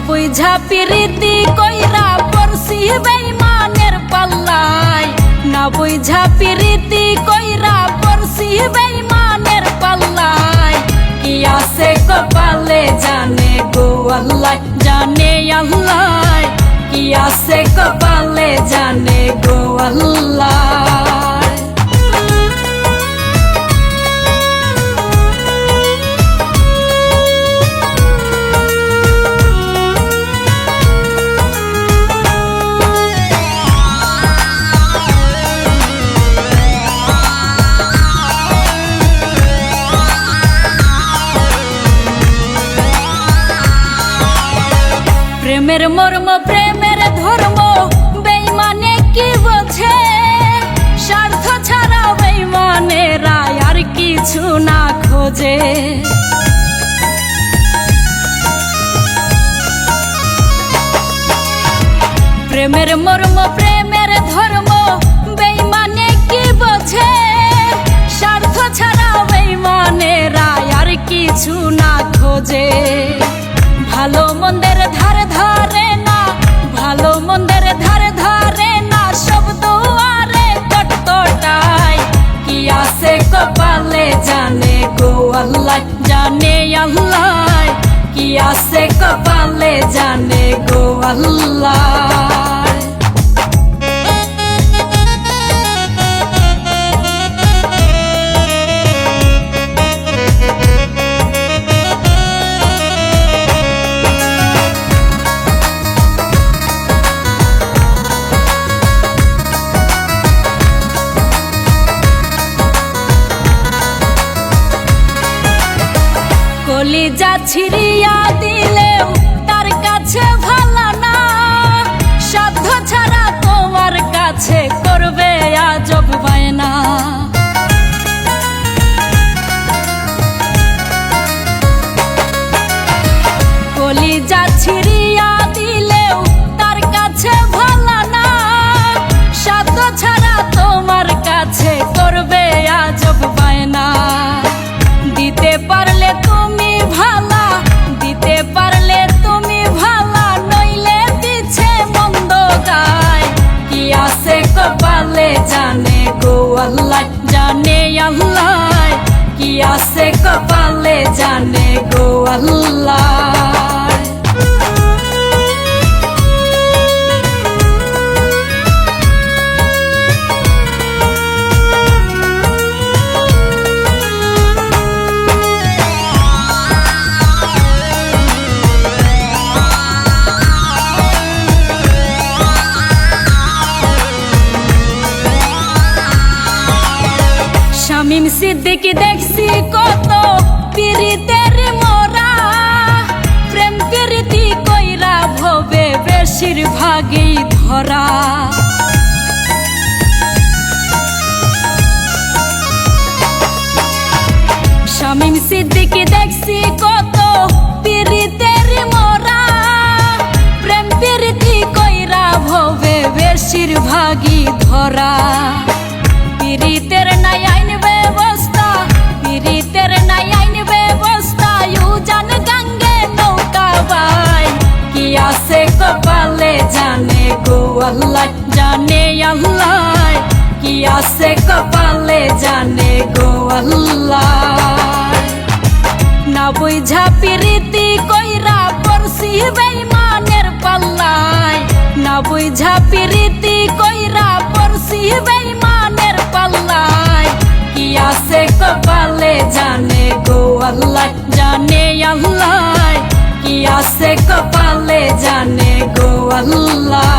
বুঝা পিরিতি কইরা পড়ছি বেঈমানের পাল্লায়, না বুঝা পিরিতি কইরা পড়ছি বেঈমানের পাল্লায়। কি আছে কপালে জানে গো আল্লাহ, জানে আল্লাহ। কি আছে কপালে জানে গো আল্লাহ। প্রেমের মর্ম প্রেমের ধর্ম বেঈমানে কি বোঝে, স্বার্থ ছাড়া বেঈমানেরা আর কিছু না খোঁজে। প্রেমের মর্ম প্রেমের ধর্ম বেঈমানে কি বোঝে, স্বার্থ ছাড়া বেঈমানেরা আর কিছু না খোঁজে। ভালো মন্দের ধার ধারে না, ভালো মন্দের ধার ধারে না, সব দুয়ারে কটকটায়। কি আছে কপালে জানে গো আল্লাহ, জানে আল্লাহ। কি আছে কপালে জানে গো আল্লাহ। কলিজা ছিড়িয়া দিলেও তার কাছে ভালো না, সাধ্য ছাড়া তোমার কাছে করবে আজব বায়না। কলিজা ছিড়িয়া দিলেও তার কাছে ভালো না, সাধ্য ছাড়া তোমার কাছে করবে আজব বায়না। দিতে পারলে তুমি ভালা, দিতে পারলে তুমি ভালা, নইলে দিছে মন্দ গায়। কি আছে কপালে জানে গো আল্লাহ, জানে আল্লাহ। কি আছে কপালে জানে গো আল্লাহ। শামীম সিদ্দিকী দেখছি কত পিরিতের মোরা, প্রেম পিরিতি কইরা ভবে বেশিরভাগই ধরা। শামীম সিদ্দিকী দেখছি কত পিরিতের মোরা, প্রেম পিরিতি কইরা ভবে বেশিরভাগই ধরা। পিরিতের নাই আইন ব্যবস্থা, পিরিতের নাই আইন ব্যবস্থা, উজান গাঙ্গে নৌকা বাই। কি আছে কপালে জানে গো আল্লাহ, জানে আল্লাহ। কি আছে কপালে জানে গো আল্লাহ। না বুঝা পিরিতি কইরা পড়ছি বেঈমানের পাল্লায়, না বুঝা পিরিতি কইরা পড়ছি বেঈমানের পাল্লায়। কি আছে কপালে জানে গো আল্লাহ, জানে আল্লাহ। কি আছে কপালে জানে গো আল্লাহ।